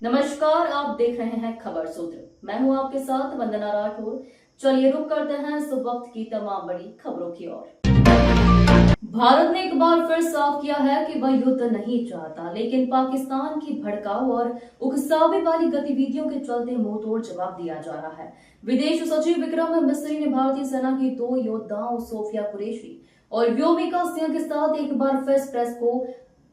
नमस्कार, आप देख रहे हैं खबर सूत्र। मैं हूं आपके साथ वंदना राठौर। चलिए रुक करते हैं इस वक्त की तमाम बड़ी खबरों की ओर। भारत ने एक बार फिर साफ किया है कि वह युद्ध नहीं चाहता, लेकिन पाकिस्तान की भड़काऊ और उकसावे वाली गतिविधियों के चलते मुंहतोड़ जवाब दिया जा रहा है। विदेश सचिव विक्रम मिस्री ने भारतीय सेना की 2 योद्धाओं सोफिया कुरैशी और व्योमिका सिंह के साथ एक बार फिर प्रेस को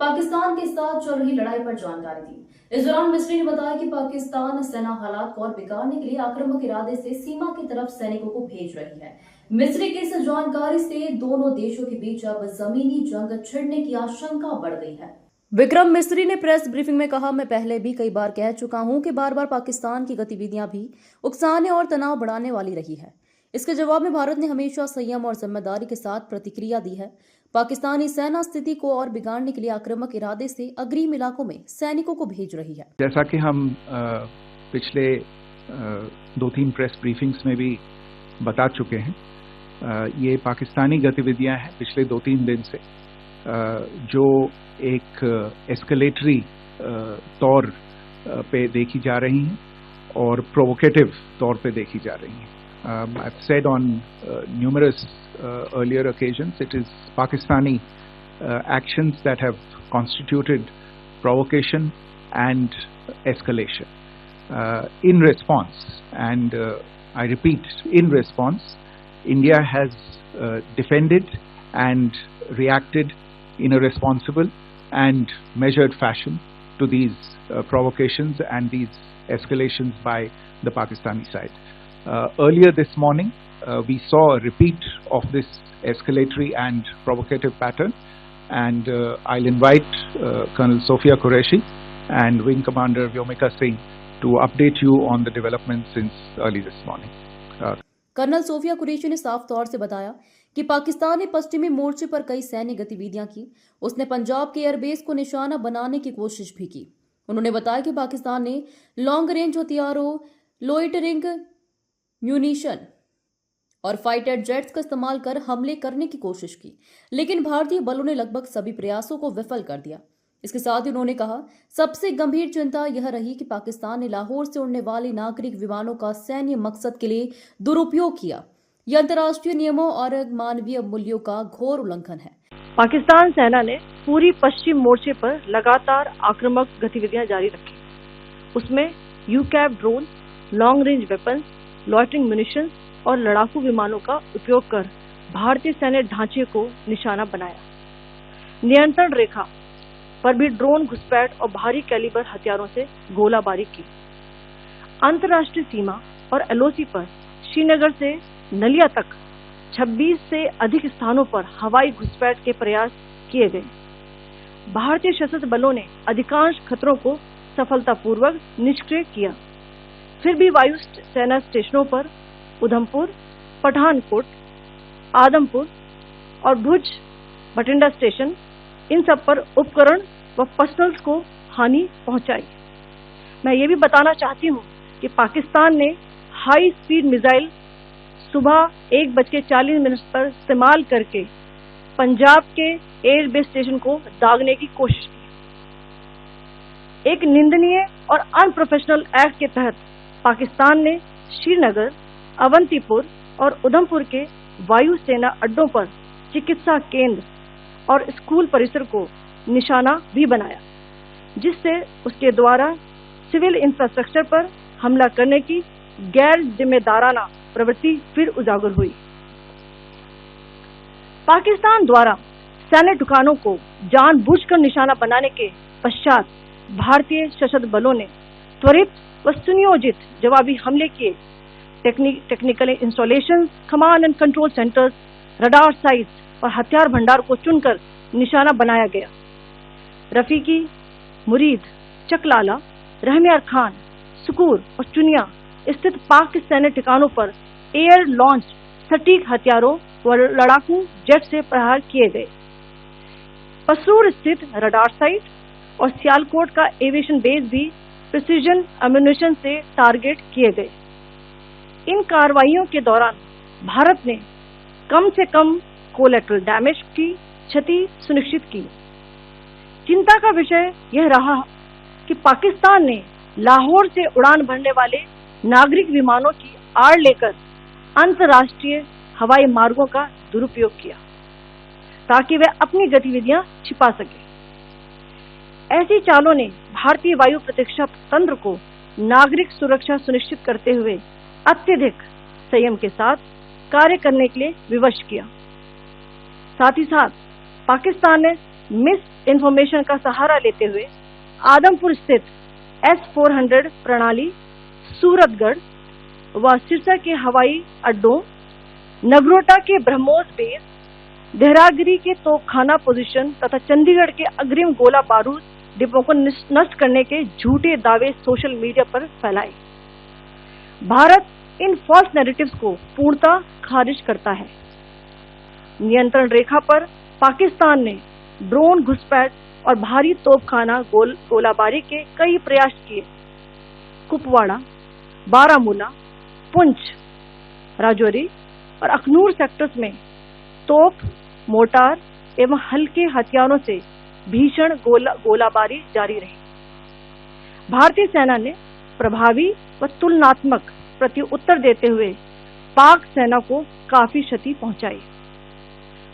पाकिस्तान के साथ चल रही लड़ाई पर जानकारी दी। इस दौरान मिस्री ने बताया कि पाकिस्तान सेना हालात को और बिगाड़ने के लिए आक्रामक इरादे से सीमा की तरफ सैनिकों को भेज रही है। मिस्री की इस जानकारी से दोनों देशों के बीच अब जमीनी जंग छिड़ने की आशंका बढ़ गई है। विक्रम मिस्री ने प्रेस ब्रीफिंग में कहा, मैं पहले भी कई बार कह चुका हूं कि बार बार पाकिस्तान की गतिविधियां भी उकसाने और तनाव बढ़ाने वाली रही है। इसके जवाब में भारत ने हमेशा संयम और जिम्मेदारी के साथ प्रतिक्रिया दी है। पाकिस्तानी सेना स्थिति को और बिगाड़ने के लिए आक्रामक इरादे से अग्रिम इलाकों में सैनिकों को भेज रही है। जैसा कि हम पिछले 2-3 प्रेस ब्रीफिंग्स में भी बता चुके हैं, ये पाकिस्तानी गतिविधियां हैं पिछले 2-3 दिन से, जो एक एस्केलेटरी तौर पे देखी जा रही हैं और प्रोवोकेटिव तौर पे देखी जा रही हैं। I've said on numerous earlier occasions, it is Pakistani actions that have constituted provocation and escalation. In response, and I repeat, in response, India has defended and reacted in a responsible and measured fashion to these provocations and these escalations by the Pakistani side. Earlier this morning, we saw a repeat of this escalatory and provocative pattern, and I'll invite Colonel Sophia Qureshi and Wing Commander Vyomika Singh to update you on the developments since early this morning. Colonel Sofiya Qureshi ने साफ तौर से बताया कि पाकिस्तान ने पश्चिमी मोर्चे पर कई सैन्य गतिविधियां की। उसने पंजाब के एयरबेस को निशाना बनाने की कोशिश भी की। उन्होंने बताया कि पाकिस्तान ने लॉन्ग रेंज हथियारों, लोइटरिंग म्यूनिशन और फाइटर जेट्स का इस्तेमाल कर हमले करने की कोशिश की, लेकिन भारतीय बलों ने लगभग सभी प्रयासों को विफल कर दिया। इसके साथ ही उन्होंने कहा, सबसे गंभीर चिंता यह रही कि पाकिस्तान ने लाहौर से उड़ने वाले नागरिक विमानों का सैन्य मकसद के लिए दुरुपयोग किया। यह अंतर्राष्ट्रीय नियमों और मानवीय मूल्यों का घोर उल्लंघन है। पाकिस्तान सेना ने पूरी पश्चिम मोर्चे पर लगातार आक्रामक गतिविधियां जारी रखी। उसमें UCAV drone, long range weapons, loitering munitions और लड़ाकू विमानों का उपयोग कर भारतीय सैन्य ढांचे को निशाना बनाया। नियंत्रण रेखा पर भी ड्रोन घुसपैठ और भारी कैलिबर हथियारों से गोलाबारी की। अंतर्राष्ट्रीय सीमा और एलओसी पर श्रीनगर से नलिया तक 26 से अधिक स्थानों पर हवाई घुसपैठ के प्रयास किए गए। भारतीय सशस्त्र बलों ने अधिकांश खतरों को सफलतापूर्वक निष्क्रिय किया। फिर भी वायु सेना स्टेशनों पर उधमपुर, पठानकोट, आदमपुर और भुज बठिंडा स्टेशन, इन सब पर उपकरण व पर्सनल्स को हानि पहुंचाई। मैं ये भी बताना चाहती हूं कि पाकिस्तान ने हाई स्पीड मिसाइल सुबह 1:40 पर इस्तेमाल करके पंजाब के एयरबेस स्टेशन को दागने की कोशिश की। एक निंदनीय और अनप्रोफेशनल एक्ट के तहत पाकिस्तान ने श्रीनगर, अवंतीपुर और उधमपुर के वायु सेना अड्डों पर चिकित्सा केंद्र और स्कूल परिसर को निशाना भी बनाया, जिससे उसके द्वारा सिविल इंफ्रास्ट्रक्चर पर हमला करने की गैर जिम्मेदाराना प्रवृत्ति फिर उजागर हुई। पाकिस्तान द्वारा सैन्य ठिकानों को जानबूझकर निशाना बनाने के पश्चात भारतीय सशस्त्र बलों ने त्वरित व सुनियोजित जवाबी हमले किए। Technical installations, command and control centres, radar sites और हथियार भंडार को चुनकर निशाना बनाया गया। रफीकी, मुरीद, चकलाला, रहमियार खान, सुकूर और चुनिया स्थित पाक सैन्य ठिकानों पर एयर लॉन्च सटीक हथियारों व लड़ाकू जेट से प्रहार किए गए। पसरूर स्थित रडार साइट और सियालकोट का एविएशन बेस भी प्रिसीजन एम्यूनिशन से टारगेट किए गए। इन कार्रवाइयों के दौरान भारत ने कम से कम कोलैटरल डैमेज की क्षति सुनिश्चित की। चिंता का विषय यह रहा कि पाकिस्तान ने लाहौर से उड़ान भरने वाले नागरिक विमानों की आड़ लेकर अंतर्राष्ट्रीय हवाई मार्गों का दुरुपयोग किया ताकि वे अपनी गतिविधियां छिपा सके। ऐसी चालों ने भारतीय वायु प्रतिरक्षा तंत्र को नागरिक सुरक्षा सुनिश्चित करते हुए अत्यधिक संयम के साथ कार्य करने के लिए विवश किया। साथ ही साथ पाकिस्तान ने मिस इन्फॉर्मेशन का सहारा लेते हुए आदमपुर स्थित S-400 प्रणाली, सूरतगढ़ व सिरसा के हवाई अड्डों, नगरोटा के ब्रह्मोस बेस, देहरागिरी के तोपखाना पोजीशन तथा चंडीगढ़ के अग्रिम गोला बारूद डिपों को नष्ट करने के झूठे दावे सोशल मीडिया पर फैलाए। भारत इन फॉल्स नैरेटिव्स को पूर्णतः खारिज करता है। नियंत्रण रेखा पर पाकिस्तान ने ड्रोन घुसपैठ और भारी तोपखाना गोलाबारी के कई प्रयास किए। कुपवाड़ा, बारामूला, पुंछ, राजौरी और अखनूर सेक्टर्स में तोप, मोर्टार एवं हल्के हथियारों से भीषण गोलाबारी जारी रही। भारतीय सेना ने प्रभावी व तुलनात्मक प्रत्युत्तर देते हुए पाक सेना को काफी क्षति पहुंचाई।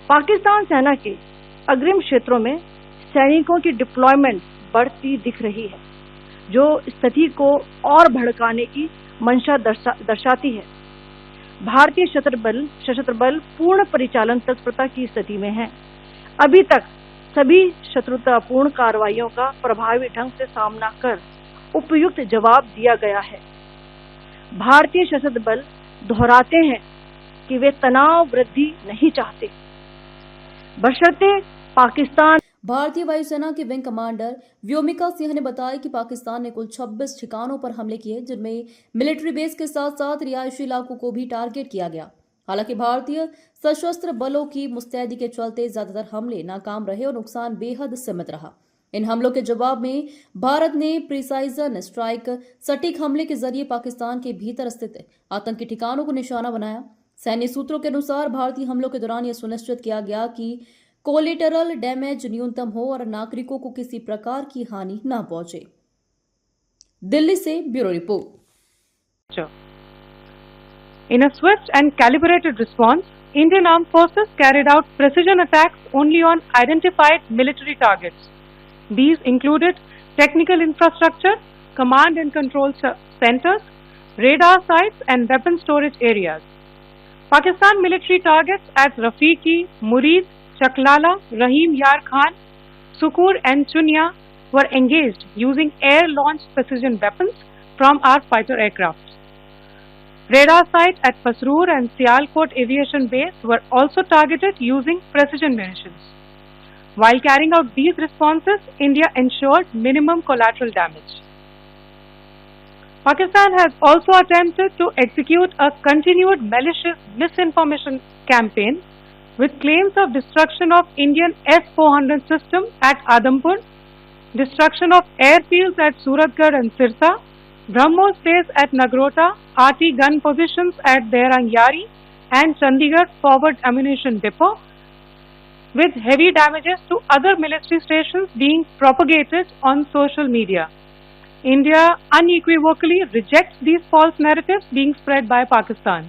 पाकिस्तान सेना के अग्रिम क्षेत्रों में सैनिकों की डिप्लॉयमेंट बढ़ती दिख रही है, जो स्थिति को और भड़काने की मंशा दर्शाती है। भारतीय सशस्त्र बल पूर्ण परिचालन तत्परता की स्थिति में है। अभी तक सभी शत्रुतापूर्ण कार्रवाइयों का प्रभावी ढंग से सामना कर उपयुक्त जवाब दिया गया है। भारतीय सशस्त्र बल दोहराते हैं कि वे तनाव वृद्धि नहीं चाहते, बशर्ते पाकिस्तान। भारतीय वायुसेना के विंग कमांडर व्योमिका सिंह ने बताया कि पाकिस्तान ने कुल 26 ठिकानों पर हमले किए, जिनमें मिलिट्री बेस के साथ साथ रिहायशी इलाकों को भी टारगेट किया गया। हालांकि भारतीय सशस्त्र बलों की मुस्तैदी के चलते ज्यादातर हमले नाकाम रहे और नुकसान बेहद सीमित रहा। इन हमलों के जवाब में भारत ने प्रिसाइजन स्ट्राइक, सटीक हमले के जरिए पाकिस्तान के भीतर स्थित आतंकी ठिकानों को निशाना बनाया। सैन्य सूत्रों के अनुसार भारतीय हमलों के दौरान यह सुनिश्चित किया गया कि कोलेटरल डैमेज न्यूनतम हो और नागरिकों को किसी प्रकार की हानि न पहुंचे। दिल्ली से bureau report. In a swift and calibrated response, Indian Armed Forces carried out precision attacks only on identified military targets. These included technical infrastructure, command and control centers, radar sites and weapon storage areas. Pakistan military targets at Rafiqi, Murid, Chaklala, Rahim Yar Khan, Sukur and Chunya were engaged using air-launched precision weapons from our fighter aircraft. Radar sites at Pasroor and Sialkot Aviation Base were also targeted using precision munitions. While carrying out these responses, India ensured minimum collateral damage. Pakistan has also attempted to execute a continued malicious misinformation campaign with claims of destruction of Indian S-400 system at Adampur, destruction of airfields at Suratgarh and Sirsa, BrahMos base at Nagrota, RT gun positions at Derangyari and Chandigarh forward ammunition depot, with heavy damages to other military stations being propagated on social media. India unequivocally rejects these false narratives being spread by Pakistan.